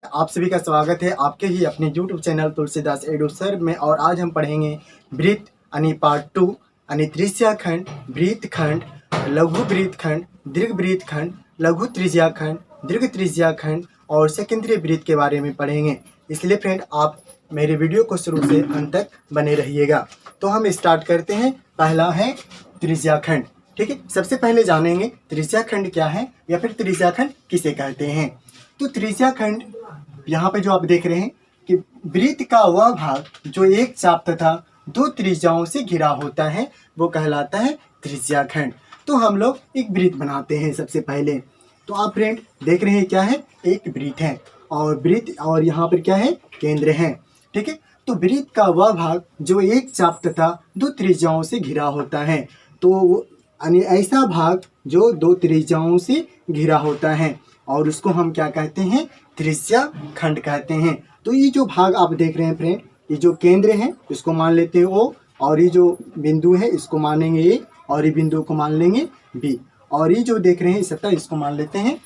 आप सभी का स्वागत है आपके ही अपने YouTube channel Tulsidas edu sir में। और आज हम पढ़ेंगे वृत्त यानी पार्ट 2 यानी त्रिज्या खंड, वृत्त खंड, लघु वृत्त खंड, दीर्घ वृत्त खंड, लघु त्रिज्या खंड, दीर्घ त्रिज्या खंड और सेकेंडरी वृत्त के बारे में पढ़ेंगे। इसलिए फ्रेंड आप मेरे वीडियो को शुरू से अंत तक बने रहिएगा। तो हम स्टार्ट करते हैं। पहला है त्रिज्या खंड। ठीक है, सबसे पहले जानेंगे त्रिज्या खंड क्या है या फिर त्रिज्या खंड किसे कहते हैं। तो त्रिज्या खंड यहाँ पे जो आप देख रहे हैं कि वृत्त का वह भाग जो एक चाप तथा दो त्रिज्याओं से घिरा होता है वो कहलाता है त्रिज्या खंड। तो हम लोग एक वृत्त बनाते हैं सबसे पहले। तो आप फ्रेंड देख रहे हैं क्या है, एक वृत्त है और वृत्त और यहाँ पर क्या है, केंद्र है। ठीक है, तो वृत्त का वह भाग जो एक चाप तथा दो त्रिज्याओं से घिरा होता है, तो यानी ऐसा भाग जो दो त्रिज्याओं से घिरा होता है और उसको हम क्या कहते हैं, त्रिज्या खंड कहते हैं। तो ये जो भाग आप देख रहे हैं फ्रेंड, ये जो केंद्र है इसको मान लेते हैं O, और ये जो बिंदु है इसको मानेंगे A, और ये बिंदु को मान लेंगे B, और ये जो देख रहे हैं सतह इसको मान लेते हैं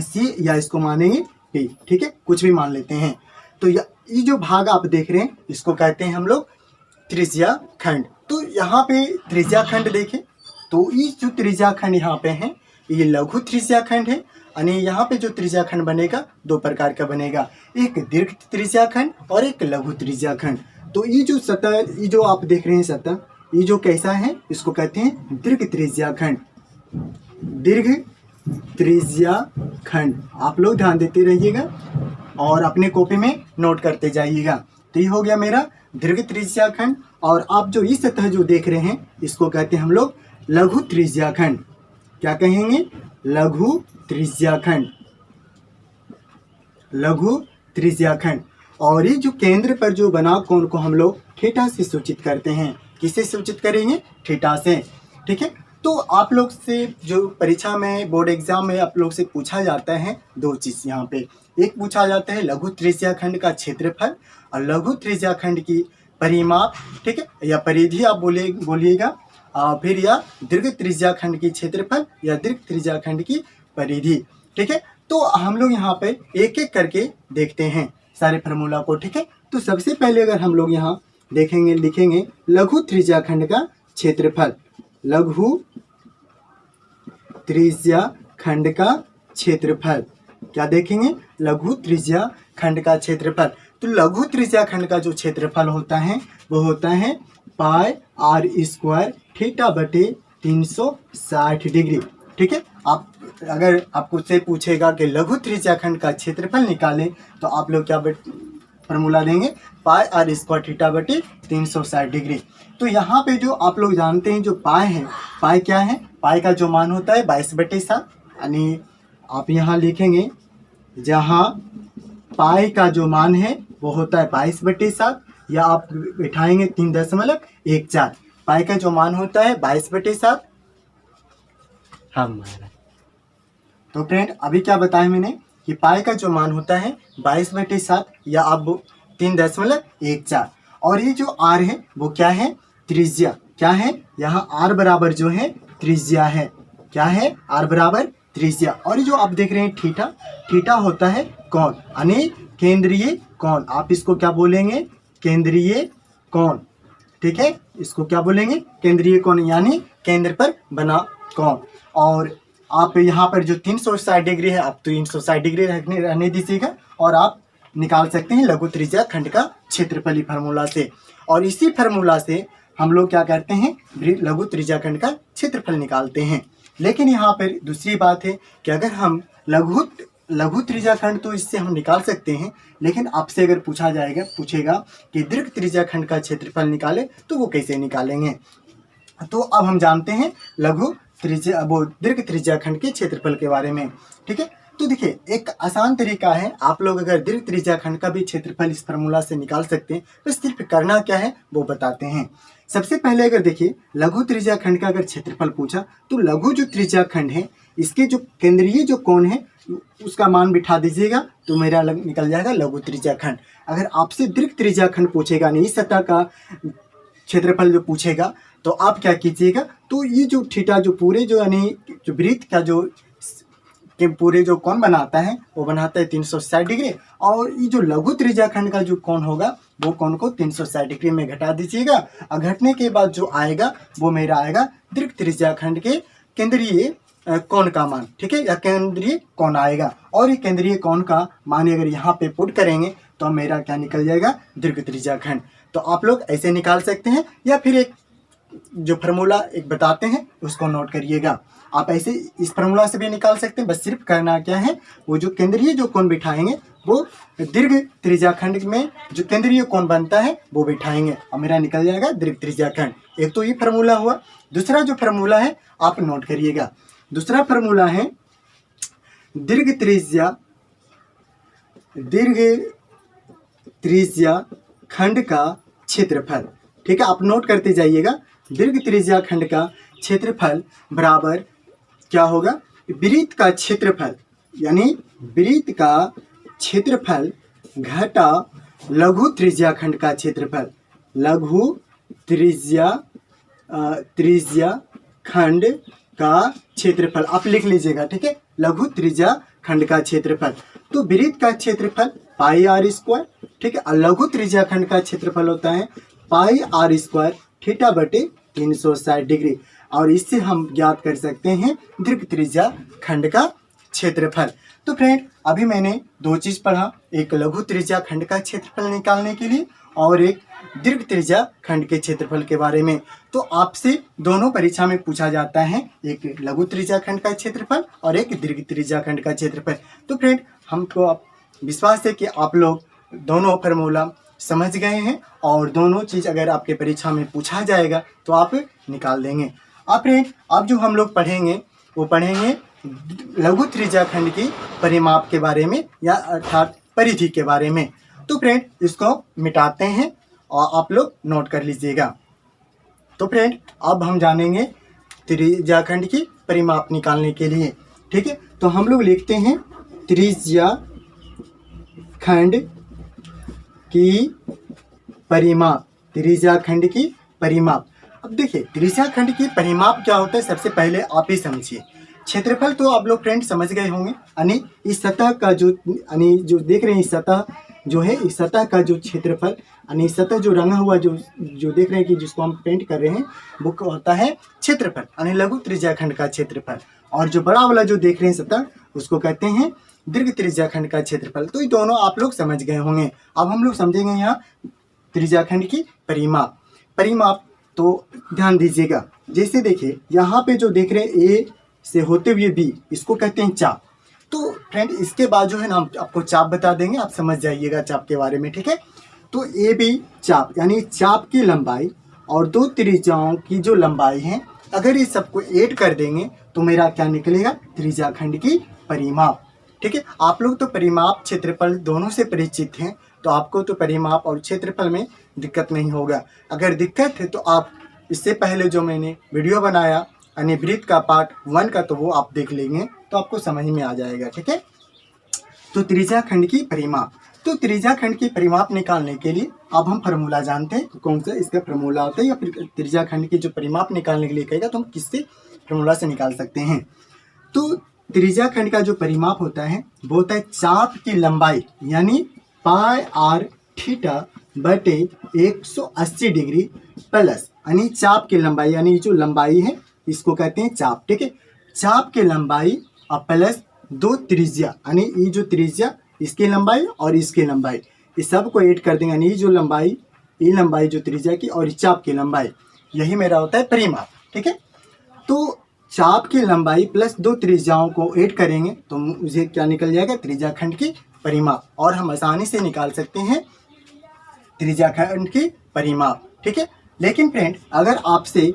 C या इसको मानेंगे P। ठीक है, कुछ भी मान लेते हैं। तो ये जो भाग आप देख रहे हैं इसको कहते हैं हम लोग त्रिज्या खंड। तो यहाँ पे त्रिज्या खंड देखें तो ये जो त्रिज्या खंड यहाँ पे है ये लघु त्रिज्या खंड है। यानी यहाँ पे जो त्रिज्या खंड बनेगा दो प्रकार का बनेगा, एक दीर्घ त्रिज्या खंड और एक लघु त्रिज्या खंड। तो ये जो सतह, ये जो आप देख रहे हैं सतह, ये जो कैसा है इसको कहते हैं दीर्घ त्रिज्या खंड। दीर्घ त्रिज्या खंड आप लोग ध्यान देते रहिएगा और अपने कॉपी में नोट करते जाइएगा। तो ये हो गया मेरा दीर्घ त्रिज्या खंड। और आप जो ये सतह जो देख रहे हैं इसको कहते हैं हम लोग लघु त्रिज्या खंड। क्या कहेंगे, लघु त्रिज्या खंड, लघु त्रिज्या खंड। और ये जो केंद्र पर जो बना कोण को हम लोग थीटा से सूचित करते हैं। किससे सूचित करेंगे, थीटा से। ठीक है, तो आप लोग से जो परीक्षा में बोर्ड एग्जाम में आप लोग से पूछा जाता है दो चीज़ यहाँ पे, एक पूछा जाता है लघु त्रिज्या खंड का क्षेत्रफल और लघु त्रिज्या खंड की परिमाप। ठीक है, या परिधि आप बोलिएगा, फिर या दीर्घ त्रिज्या खंड की क्षेत्रफल या दीर्घ त्रिज्या खंड की परिधि। ठीक है, तो हम लोग यहाँ पे एक एक करके देखते हैं सारे फार्मूला को। ठीक है, तो सबसे पहले अगर हम लोग यहाँ देखेंगे, लिखेंगे लघु त्रिज्या खंड का क्षेत्रफल, लघु त्रिज्या खंड का क्षेत्रफल। क्या देखेंगे, लघु त्रिज्या खंड का क्षेत्रफल। तो लघु त्रिज्या खंड का जो क्षेत्रफल होता है वो होता है पाई आर स्क्वायर थीटा बटे 360 डिग्री। ठीक है, आप अगर आपको से पूछेगा कि लघु त्रिज्या खंड का क्षेत्रफल निकालें तो आप लोग क्या फॉर्मूला देंगे, पाई आर स्क्वायर थीटा बटे 360 डिग्री। तो यहाँ पे जो आप लोग जानते हैं जो पाई है, पाई क्या है, पाई का जो मान होता है 22/7। यानी आप यहाँ लिखेंगे जहाँ पाई का जो मान है वो होता है 22/7, या आप बिठाएंगे 3.14। पाई का जो मान होता है 22/7। तो फ्रेंड अभी क्या बताया मैंने कि पाई का जो मान होता है 22/7 या आप 3.14। और ये जो आर है वो क्या है, त्रिज्या। क्या है, यहाँ आर बराबर जो है त्रिज्या है। क्या है, आर बराबर त्रिज्या। और ये जो आप देख रहे हैं थीटा, थीटा होता है कोण, यानी केंद्रीय कोण। आप इसको क्या बोलेंगे, केंद्रीय कोण। ठीक है, इसको क्या बोलेंगे, केंद्रीय कोण, यानी केंद्र पर बना कोण। और आप यहाँ पर जो 360 डिग्री है आप 360 डिग्री रहने दीजिएगा और आप निकाल सकते हैं लघु त्रिज्या खंड का क्षेत्रफल फार्मूला से। और इसी फार्मूला से हम लोग क्या करते हैं, लघु त्रिज्या खंड का क्षेत्रफल निकालते हैं। लेकिन यहाँ पर दूसरी बात है कि अगर हम लघु त्रिज्या खंड तो इससे हम निकाल सकते हैं, लेकिन आपसे अगर पूछेगा कि दीर्घ त्रिज्या खंड का क्षेत्रफल निकाले तो वो कैसे निकालेंगे। तो अब हम जानते हैं दीर्घ त्रिज्या खंड के क्षेत्रफल के बारे में। ठीक है, तो देखिए एक आसान तरीका है, आप लोग अगर दीर्घ त्रिज्या खंड का भी क्षेत्रफल इस फार्मूला से निकाल सकते हैं। तो सिर्फ करना क्या है वो बताते हैं। सबसे पहले अगर देखिए लघु त्रिज्या खंड का अगर क्षेत्रफल पूछा तो लघु जो त्रिज्या खंड है इसके जो केंद्रीय जो कोण है उसका मान बिठा दीजिएगा तो मेरा निकल जाएगा लघु त्रिज्या खंड। अगर आपसे दीर्घ त्रिज्या खंड पूछेगा, नहीं सतह का क्षेत्रफल जो पूछेगा, तो आप क्या कीजिएगा, तो ये जो थीटा जो पूरे जो यानी जो वृत्त का जो के पूरे जो कोण बनाता है वो बनाता है 360 डिग्री, और ये जो लघु त्रिज्या खंड का जो कोण होगा वो कोण को 360 डिग्री में घटा दीजिएगा, और घटने के बाद जो आएगा वो मेरा आएगा दीर्घ त्रिज्या खंड के केंद्रीय कोण का मान, ठीक है, या केंद्रीय कोण आएगा। और ये केंद्रीय कोण का मान अगर यहाँ पे पुट करेंगे तो मेरा क्या निकल जाएगा, दीर्घ त्रिज्या खंड। तो आप लोग ऐसे निकाल सकते हैं, या फिर एक जो फार्मूला एक बताते हैं उसको नोट करिएगा। आप ऐसे इस फार्मूला से भी निकाल सकते हैं, बस सिर्फ करना क्या है, वो जो केंद्रीय जो कोण बिठाएंगे वो दीर्घ त्रिज्या खंड में जो केंद्रीय कोण बनता है वो बिठाएंगे, और मेरा निकल जाएगा दीर्घ त्रिज्या खंड। एक तो ये फार्मूला हुआ। दूसरा जो फार्मूला है आप नोट करिएगा। दूसरा फार्मूला है दीर्घ त्रिज्या खंड का क्षेत्रफल, ठीक है, आप नोट करते जाइएगा। दीर्घ त्रिज्या खंड का क्षेत्रफल बराबर क्या होगा, वृत्त का क्षेत्रफल, यानी वृत्त का क्षेत्रफल घटा लघु त्रिज्या खंड का क्षेत्रफल। लघु त्रिज्या खंड का क्षेत्रफल आप लिख लीजिएगा, ठीक है, लघु त्रिज्या खंड का क्षेत्रफल। तो वृत्त का क्षेत्रफल पाई आर स्क्वायर, ठीक है, और लघु त्रिज्या खंड का क्षेत्रफल होता है पाई आर स्क्वायर थीटा बटे 360 डिग्री, और इससे हम ज्ञात कर सकते हैं दीर्घ त्रिज्या खंड का क्षेत्रफल। तो फ्रेंड अभी मैंने दो चीज़ पढ़ा, एक लघु त्रिज्या खंड का क्षेत्रफल निकालने के लिए और एक दीर्घ त्रिज्या खंड के क्षेत्रफल के बारे में। तो आपसे दोनों परीक्षा में पूछा जाता है, एक लघु त्रिज्या खंड का क्षेत्रफल और एक दीर्घ त्रिज्या खंड का क्षेत्रफल। तो फ्रेंड हमको अब विश्वास है कि आप लोग दोनों फार्मूला समझ गए हैं, और दोनों चीज़ अगर आपके परीक्षा में पूछा जाएगा तो आप निकाल देंगे। अब फ्रेंड अब जो हम लोग पढ़ेंगे वो पढ़ेंगे लघु त्रिज्या खंड की परिमाप के बारे में, या अर्थात परिधि के बारे में। तो फ्रेंड इसको मिटाते हैं और आप लोग नोट कर लीजिएगा। तो फ्रेंड अब हम जानेंगे त्रिज्या खंड की परिमाप निकालने के लिए, ठीक है। तो हम लोग लिखते हैं त्रिज्या खंड की परिमाप, त्रिज्या खंड की परिमाप। अब देखिए त्रिज्या खंड की परिमाप क्या होता है, सबसे पहले आप ही समझिए। क्षेत्रफल तो आप लोग फ्रेंड समझ गए होंगे, यानी इस सतह का जो देख रहे हैं, इस सतह जो है, इस सतह का जो क्षेत्रफल, यानी सतह जो रंगा हुआ जो देख रहे हैं कि जिसको हम पेंट कर रहे हैं वो होता है क्षेत्रफल, यानी लघु त्रिज्या खंड का क्षेत्रफल। और जो बड़ा वाला जो देख रहे हैं सतह उसको कहते हैं दीर्घ त्रिज्या खंड का क्षेत्रफल। तो ये दोनों आप लोग समझ गए होंगे। अब हम लोग समझेंगे यहाँ त्रिज्या खंड की परिमाप। परिमाप तो ध्यान दीजिएगा, जैसे देखिए यहाँ पे जो देख रहे हैं ए से होते हुए बी, इसको कहते हैं चाप। तो फ्रेंड इसके बाद जो है ना हम आपको चाप बता देंगे, आप समझ जाइएगा चाप के बारे में, ठीक है। तो ए बी चाप, यानी चाप की लंबाई और दो त्रिज्याओं की जो लंबाई है, अगर ये सबको ऐड कर देंगे तो मेरा क्या निकलेगा, त्रिज्या खंड की परिमाप, ठीक है। आप लोग तो परिमाप क्षेत्रफल दोनों से परिचित हैं, तो आपको तो परिमाप और क्षेत्रफल में दिक्कत नहीं होगा। अगर दिक्कत है तो आप इससे पहले जो मैंने वीडियो बनाया यानी वृत्त का पार्ट 1 का, तो वो आप देख लेंगे तो आपको समझ में आ जाएगा, ठीक है। तो त्रिज्या खंड की परिमाप, तो त्रिज्या खंड की परिमाप निकालने के लिए अब हम फार्मूला जानते हैं, तो कौन सा इसका फार्मूला होता है, या फिर त्रिज्या खंड की जो परिमाप निकालने के लिए कहेगा तो हम किससे फार्मूला से निकाल सकते हैं। तो त्रिज्या खंड का जो परिमाप होता है वो होता है चाप की लंबाई, यानी पाई आर थीटा बटे 180 डिग्री प्लस, यानी चाप की लंबाई, यानी जो लंबाई है इसको कहते हैं चाप, ठीक है। चाप की लंबाई और प्लस दो त्रिज्या, यानी ये जो त्रिज्या इसकी लंबाई और इसकी लंबाई, इस सब को ऐड कर देंगे, यानी जो लंबाई, ये लंबाई जो त्रिज्या की और चाप की लंबाई, यही मेरा होता है परिमाप, ठीक है। तो चाप की लंबाई प्लस दो त्रिज्याओं को ऐड करेंगे तो मुझे क्या निकल जाएगा, त्रिज्या खंड की परिमाप, और हम आसानी से निकाल सकते हैं त्रिज्या खंड की परिमाप, ठीक है। लेकिन फ्रेंड अगर आपसे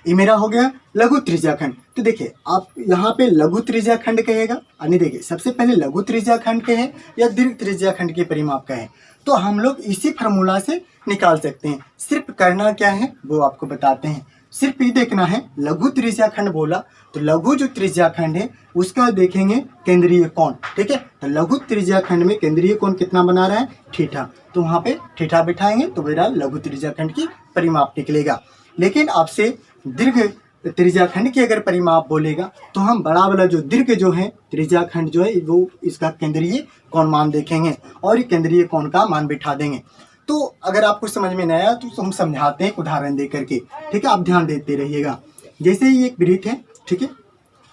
ये मेरा हो गया लघु त्रिज्या खंड, तो देखिए आप यहाँ पे लघु त्रिज्या खंड कहेगा, यानी देखिए सबसे पहले लघु त्रिज्या खंड कहे या दीर्घ त्रिज्या खंड की परिमाप कहे, तो हम लोग इसी फार्मूला से निकाल सकते हैं। सिर्फ करना क्या है वो आपको बताते हैं, सिर्फ ये देखना है लघु त्रिज्या खंड बोला तो लघु जो त्रिज्या खंड है उसका देखेंगे केंद्रीय कोण, ठीक है। तो लघु त्रिज्या खंड में केंद्रीय कोण कितना बना रहा है, थीटा, तो वहाँ पे थीटा बिठाएंगे तो मेरा लघु त्रिज्या खंड की परिमाप निकलेगा। लेकिन आपसे दीर्घ त्रिज्या खंड की अगर परिमाप बोलेगा तो हम बड़ा वाला जो दीर्घ जो है त्रिज्या खंड जो है वो इसका केंद्रीय कोण मान देखेंगे और केंद्रीय कोण का मान बिठा देंगे। तो अगर आपको समझ में नहीं आया तो हम समझाते हैं उदाहरण दे करके, ठीक है। आप ध्यान देते रहिएगा। जैसे ये एक वृत्त है, ठीक है,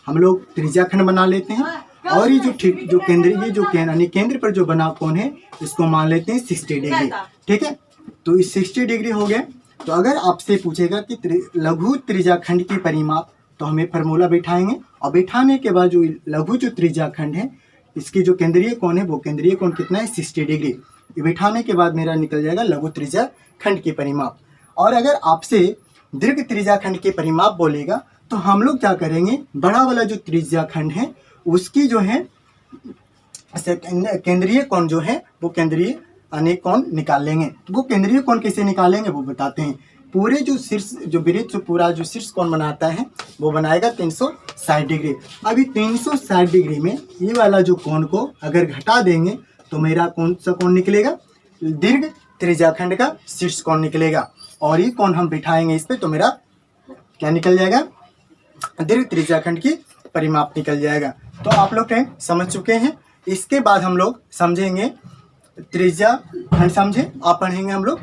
हम लोग त्रिज्या खंड बना लेते हैं और ये जो केंद्र, ये जो यानी केंद्र पर जो बना कोण है इसको मान लेते हैं 60 डिग्री, ठीक है। तो इस 60 डिग्री हो गया। तो अगर आपसे पूछेगा कि लघु त्रिज्या खंड की परिमाप, तो हमें फार्मूला बैठाएंगे और बैठाने के बाद जो लघु जो त्रिज्या खंड है इसकी जो केंद्रीय कोण है वो केंद्रीय कोण कितना है 60 डिग्री। ये बैठाने के बाद मेरा निकल जाएगा लघु त्रिज्या खंड की परिमाप। और अगर आपसे दीर्घ त्रिज्या खंड की परिमाप बोलेगा तो हम लोग क्या करेंगे, बड़ा वाला जो त्रिज्या खंड है उसकी जो है केंद्रीय कोण जो है वो केंद्रीय अनेक कोण निकाल लेंगे। तो वो केंद्रीय कोण कैसे निकालेंगे वो बताते हैं। पूरे जो शीर्ष जो वृत्त जो पूरा जो शीर्ष कोण बनाता है वो बनाएगा 360 डिग्री। अभी 360 डिग्री में ये वाला जो कोण को अगर घटा देंगे तो मेरा कौन सा कोण निकलेगा, दीर्घ त्रिज्या खंड का शीर्ष कोण निकलेगा। और ये कोण हम बिठाएंगे इस पे तो मेरा क्या निकल जाएगा, दीर्घ त्रिज्या खंड की परिमाप निकल जाएगा। तो आप लोग फ्रेंड समझ चुके हैं। इसके बाद हम लोग समझेंगे त्रिज्या खंड, समझे आप पढ़ेंगे हम लोग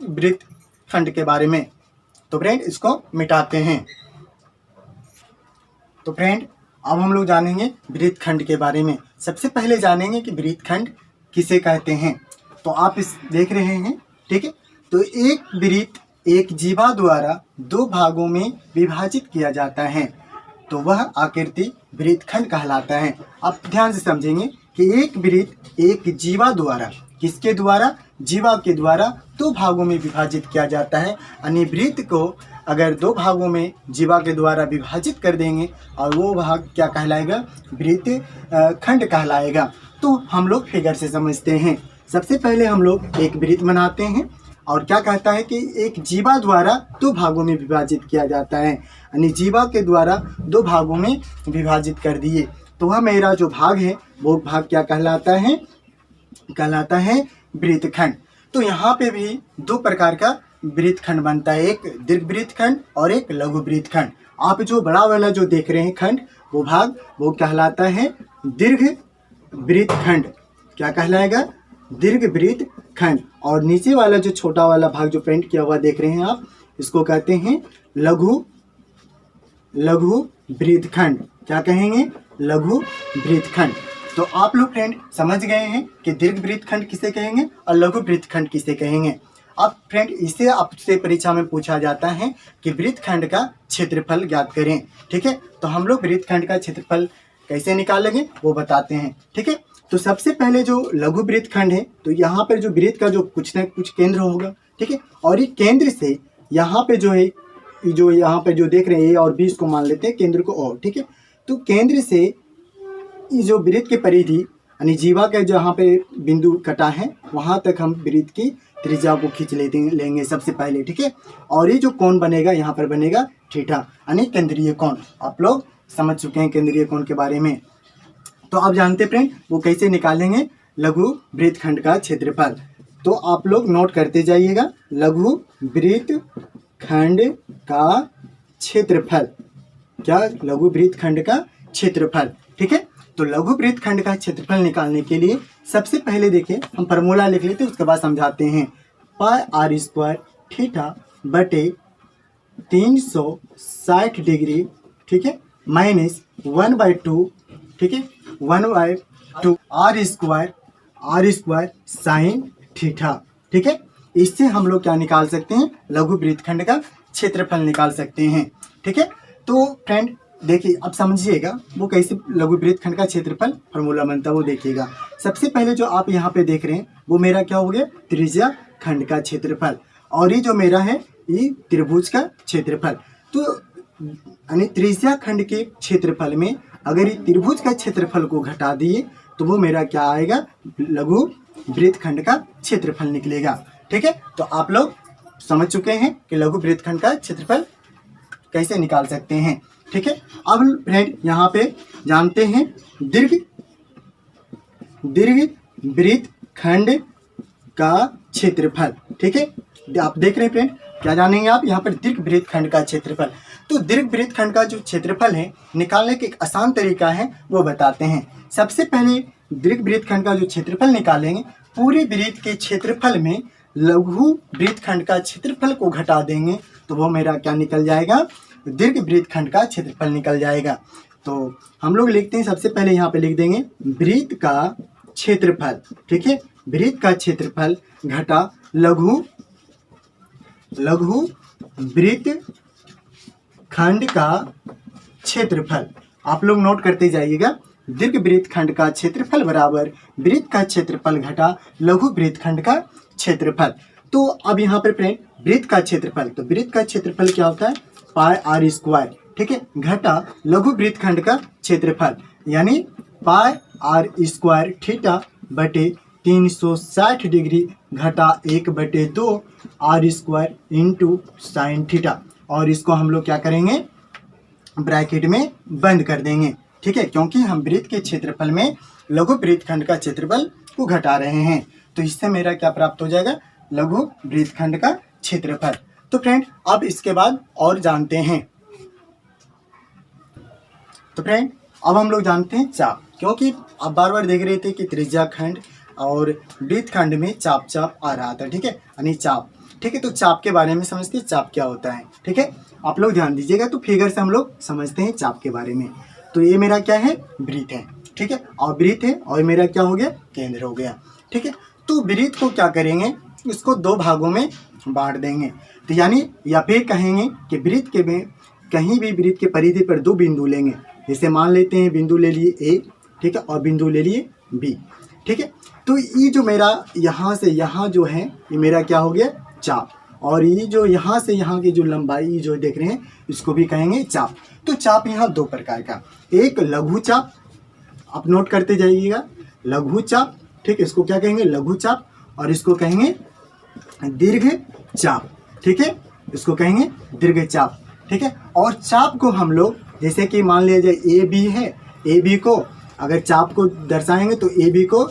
वृत्त खंड के बारे में। तो फ्रेंड इसको मिटाते हैं। तो फ्रेंड अब हम लोग जानेंगे वृत्त खंड के बारे में। सबसे पहले जानेंगे कि वृत्त खंड किसे कहते हैं। तो आप इस देख रहे हैं, ठीक है। तो एक वृत्त एक जीवा द्वारा दो भागों में विभाजित किया जाता है तो वह आकृति वृत्त खंड कहलाता है। आप ध्यान से समझेंगे कि एक वृत्त एक जीवा द्वारा, किसके द्वारा, जीवा के द्वारा दो भागों में विभाजित किया जाता है। यानी वृत्त को अगर दो भागों में जीवा के द्वारा विभाजित कर देंगे और वो भाग क्या कहलाएगा, वृत्त खंड कहलाएगा। तो हम लोग फिगर से समझते हैं। सबसे पहले हम लोग एक वृत्त बनाते हैं और क्या कहता है कि एक जीवा द्वारा दो भागों में विभाजित किया जाता है। यानी जीवा के द्वारा दो भागों में विभाजित कर दिए तो वह मेरा जो भाग है वो भाग क्या कहलाता है, कहलाता है वृत्त खंड। तो यहाँ पे भी दो प्रकार का वृत्त खंड बनता है, एक दीर्घ वृत्त खंड और एक लघु वृत्त खंड। आप जो बड़ा वाला जो देख रहे हैं खंड वो भाग वो कहलाता है दीर्घ वृत्त खंड। क्या कहलाएगा, दीर्घ वृत्त खंड। और नीचे वाला जो छोटा वाला भाग जो पेंट किया हुआ देख रहे हैं आप, इसको कहते हैं लघु वृत्त खंड। क्या कहेंगे, लघु वृत्त खंड। तो आप लोग फ्रेंड समझ गए हैं कि दीर्घ वृत्त खंड किसे कहेंगे और लघु वृत्त खंड किसे कहेंगे। अब फ्रेंड इसे आपसे परीक्षा में पूछा जाता है कि वृत्त खंड का क्षेत्रफल ज्ञात करें, ठीक है। तो हम लोग वृत्त खंड का क्षेत्रफल कैसे निकालेंगे वो बताते हैं, ठीक है। तो सबसे पहले जो लघु वृत्त खंड है तो यहाँ पर जो वृत्त का जो कुछ न कुछ केंद्र होगा, ठीक है। और ये केंद्र से यहाँ पे जो है, जो यहाँ पे जो देख रहे हैं ए और बी, इसको मान लेते हैं केंद्र को और, ठीक है। तो केंद्र से जो वृत्त की परिधि यानी जीवा के जहाँ पे बिंदु कटा है वहाँ तक हम वृत्त की त्रिज्या को खींच लेंगे सबसे पहले, ठीक है। और ये जो कोण बनेगा यहाँ पर बनेगा थीटा यानी केंद्रीय कोण। आप लोग समझ चुके हैं केंद्रीय कोण के बारे में। तो आप जानते फ्रेंड वो कैसे निकालेंगे लघु वृत्त खंड का क्षेत्रफल। तो आप लोग नोट करते जाइएगा, लघु वृत्त खंड का क्षेत्रफल, क्या, लघु वृत्त खंड का क्षेत्रफल, ठीक है। तो लघु वृत्त खंड का क्षेत्रफल निकालने के लिए सबसे पहले देखिए हम फार्मूला लिख लेते हैं, उसके बाद समझाते हैं। पाई आर स्क्वायर थीटा बटे 360 डिग्री, ठीक है, माइनस 1/2, ठीक है, 1/2 आर स्क्वायर साइन थीटा, ठीक है। इससे हम लोग क्या निकाल सकते हैं, लघु वृत्त खंड का क्षेत्रफल निकाल सकते हैं, ठीक है। तो फ्रेंड देखिए अब समझिएगा वो कैसे लघु वृत्त खंड का क्षेत्रफल फार्मूला बनता है वो देखिएगा। सबसे पहले जो आप यहाँ पे देख रहे हैं वो मेरा क्या हो गया, त्रिज्या खंड का क्षेत्रफल। और ये जो मेरा है ये त्रिभुज का क्षेत्रफल। तो यानी त्रिज्या खंड के क्षेत्रफल में अगर ये त्रिभुज का क्षेत्रफल को घटा दिए तो वो मेरा क्या आएगा, लघु वृत्त खंड का क्षेत्रफल निकलेगा, ठीक है। तो आप लोग समझ चुके हैं कि लघु वृत्त खंड का क्षेत्रफल कैसे निकाल सकते हैं, ठीक है। अब फ्रेंड यहाँ पे जानते हैं दीर्घ वृत्त खंड का क्षेत्रफल, ठीक है। आप देख रहे हैं फ्रेंड क्या जानेंगे आप यहाँ पर दीर्घ वृत्त खंड का क्षेत्रफल। तो दीर्घ वृत्तखंड का जो क्षेत्रफल है निकालने का एक आसान तरीका है वो बताते हैं। सबसे पहले दीर्घ वृत्तखंड का जो क्षेत्रफल निकालेंगे, पूरे वृत्त के क्षेत्रफल में लघु वृत्तखंड का क्षेत्रफल को घटा देंगे तो वो मेरा क्या निकल जाएगा, दीर्घ वृत्तखंड का क्षेत्रफल निकल जाएगा। तो हम लोग लिखते हैं, सबसे पहले यहाँ पे लिख देंगे वृत्त का क्षेत्रफल, ठीक है, वृत्त का क्षेत्रफल घटा लघु वृत्तखंड का क्षेत्रफल। आप लोग नोट करते जाइएगा, दीर्घ वृत्तखंड का क्षेत्रफल बराबर वृत्त का क्षेत्रफल घटा लघु वृत्तखंड का क्षेत्रफल। तो अब यहाँ पर फ्रेंड वृत्त का क्षेत्रफल, तो वृत्त का क्षेत्रफल क्या होता है, पाई आर स्क्वायर, ठीक है, घटा लघु वृत्तखंड का क्षेत्रफल यानी पाई आर स्क्वायर थीटा बटे 360 डिग्री घटा 1/2 R square into sine theta. और इसको हम लोग क्या करेंगे, ब्रैकेट में बंद कर देंगे, ठीक है, क्योंकि हम वृत्त के क्षेत्रफल में लघु वृत्तखंड का क्षेत्रफल को घटा रहे हैं। तो इससे मेरा क्या प्राप्त हो जाएगा, लघु वृत्तखंड का क्षेत्रफल। तो फ्रेंड अब इसके बाद और जानते हैं, तो फ्रेंड अब हम लोग जानते हैं चाप, क्योंकि आप बार बार देख रहे थे कि त्रिज्या खंड और वृत्तखंड में चाप चाप आ रहा था, ठीक है, यानी चाप, ठीक है। तो चाप के बारे में समझते हैं, चाप क्या होता है, ठीक है, आप लोग ध्यान दीजिएगा। तो फिगर से हम लोग समझते हैं चाप के बारे में। तो ये मेरा क्या है, वृत्त है, ठीक है, और वृत्त है और मेरा क्या हो गया, केंद्र हो गया, ठीक है। तो वृत्त को क्या करेंगे, इसको दो भागों में बांट देंगे। तो यानी या फिर कहेंगे कि वृत्त के में कहीं भी वृत्त के परिधि पर दो बिंदु लेंगे, जैसे मान लेते हैं बिंदु ले लिए ए, ठीक है, और बिंदु ले लिए बी, ठीक है। तो ये जो मेरा यहाँ से यहाँ जो है ये मेरा क्या हो गया, चाप, और ये जो यहाँ से यहाँ की जो लंबाई जो देख रहे हैं इसको भी कहेंगे चाप। तो चाप यहाँ दो प्रकार का, एक लघु चाप, आप नोट करते जाइएगा, लघु चाप, ठीक है, इसको क्या कहेंगे, लघु चाप, और इसको कहेंगे दीर्घ चाप, ठीक है, इसको कहेंगे दीर्घ चाप, ठीक है। और चाप को हम लोग जैसे कि मान लीजिए ए बी है, ए बी को अगर चाप को दर्शाएंगे तो ए बी को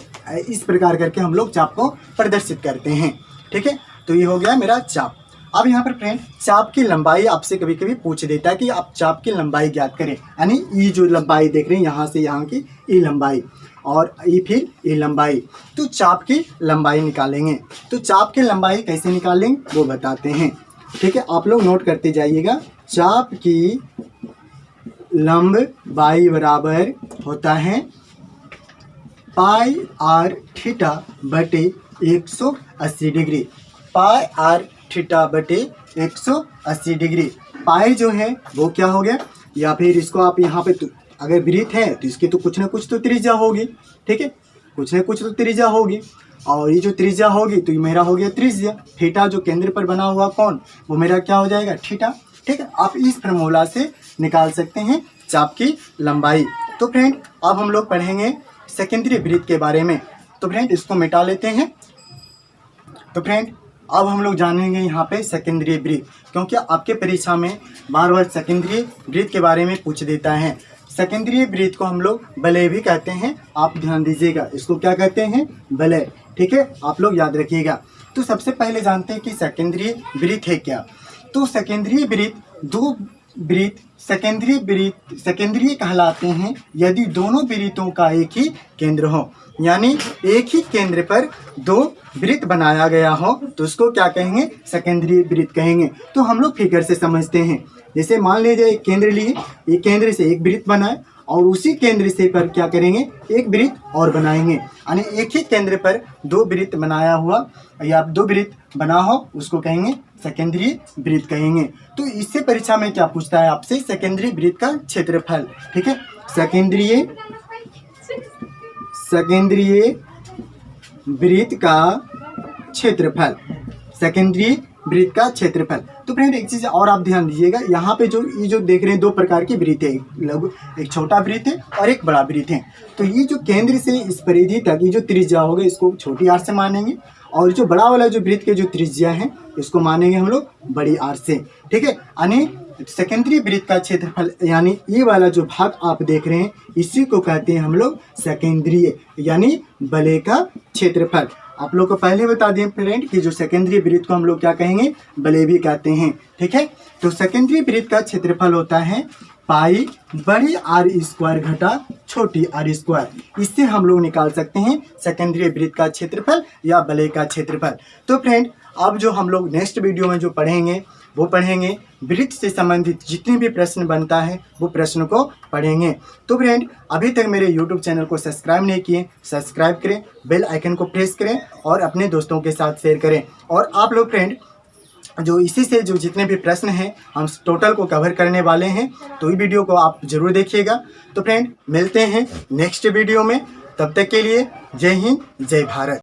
इस प्रकार करके हम लोग चाप को प्रदर्शित करते हैं, ठीक है। तो ये हो गया मेरा चाप। अब यहाँ पर फ्रेंड चाप की लंबाई आपसे कभी कभी पूछ देता है कि आप चाप की लंबाई ज्ञात करें, यानी ये जो लंबाई देख रहे हैं यहाँ से यहाँ की ये लंबाई और ये फिर ये लंबाई, तो चाप की लंबाई निकालेंगे। तो चाप की लंबाई कैसे निकालेंगे वो बताते हैं, ठीक है, आप लोग नोट करते जाइएगा। चाप की लंबाई बराबर होता है पाई आर थीटा बटे 180 डिग्री, पाई आर थीटा बटे 180 डिग्री। पाई जो है वो क्या हो गया, या फिर इसको आप यहाँ पे अगर वृत्त है तो इसकी तो कुछ ना कुछ तो त्रिज्या होगी, ठीक है, कुछ ना कुछ तो त्रिज्या होगी, और ये जो त्रिज्या होगी तो ये मेरा हो गया त्रिज्या। थीटा जो केंद्र पर बना हुआ कौन, वो मेरा क्या हो जाएगा, थीटा, ठीक है। आप इस फार्मूला से निकाल सकते हैं चाप की लंबाई। तो फ्रेंड अब हम लोग पढ़ेंगे सेकेंडरी वृत्त के बारे में। तो फ्रेंड इसको मिटा लेते हैं। तो फ्रेंड अब हम लोग जानेंगे यहाँ पे सेकेंडरी वृत्त, क्योंकि आपके परीक्षा में बार बार सेकेंडरी वृत्त के बारे में पूछ देता है। सेकेंडरी वृत्त को हम लोग वलय भी कहते हैं, आप ध्यान दीजिएगा, इसको क्या कहते हैं, वलय, ठीक है, आप लोग याद रखिएगा। तो सबसे पहले जानते हैं कि सेकेंडरी वृत्त है क्या। तो सेकेंडरी वृत्त दो वृत्त सेकेंडरी कहलाते हैं यदि दोनों वृत्तों का एक ही केंद्र हो, यानी एक ही केंद्र पर दो वृत्त बनाया गया हो तो उसको क्या कहेंगे, सेकेंडरी वृत्त कहेंगे। तो हम लोग फिगर से समझते हैं, जैसे मान लीजिए एक केंद्र लिए, एक केंद्र से एक वृत्त बनाए और उसी केंद्र से पर क्या करेंगे, एक वृत्त और बनाएंगे, यानी एक ही केंद्र पर दो वृत्त बनाया हुआ या दो वृत्त बना हो उसको कहेंगे सेकेंडरी वृत्त कहेंगे। तो इससे परीक्षा में क्या पूछता है आपसे, सेकेंडरी वृत्त का क्षेत्रफल, ठीक है, सेकेंडरी वृत्त का क्षेत्रफल, सेकेंडरी वृत्त का क्षेत्रफल। तो फ्रेंड एक चीज़ और आप ध्यान दीजिएगा, यहाँ पे जो ये जो देख रहे हैं दो प्रकार की वृत्त है, लगभग एक छोटा वृत्त है और एक बड़ा वृत्त है। तो ये जो केंद्र से इस परिधि तक ये जो त्रिज्या होगा इसको छोटी आर से मानेंगे, और जो बड़ा वाला जो वृत्त के जो त्रिज्या है इसको मानेंगे हम लोग बड़ी आर से, ठीक है। यानी सेकेंडरी वृत्त का क्षेत्रफल यानी ये वाला जो भाग आप देख रहे हैं इसी को कहते हैं हम लोग सेकेंडरी, यानी वलय का क्षेत्रफल। आप लोग को पहले बता दें फ्रेंड कि जो सेकेंडरी वृत्त को हम लोग क्या कहेंगे, बलेबी कहते हैं। ठीक है, तो सेकेंडरी वृत्त का क्षेत्रफल होता है पाई बड़ी आर स्क्वायर घटा छोटी आर स्क्वायर। इससे हम लोग निकाल सकते हैं सेकेंडरी वृत्त का क्षेत्रफल या बले का क्षेत्रफल। तो फ्रेंड अब जो हम लोग नेक्स्ट वीडियो में जो पढ़ेंगे वो पढ़ेंगे वृत्त से संबंधित जितने भी प्रश्न बनता है वो प्रश्न को पढ़ेंगे। तो फ्रेंड अभी तक मेरे YouTube चैनल को सब्सक्राइब नहीं किए, सब्सक्राइब करें, बेल आइकन को प्रेस करें और अपने दोस्तों के साथ शेयर करें। और आप लोग फ्रेंड जो इसी से जो जितने भी प्रश्न हैं हम टोटल को कवर करने वाले हैं, तो ये वीडियो को आप जरूर देखिएगा। तो फ्रेंड मिलते हैं नेक्स्ट वीडियो में, तब तक के लिए जय हिंद जय भारत।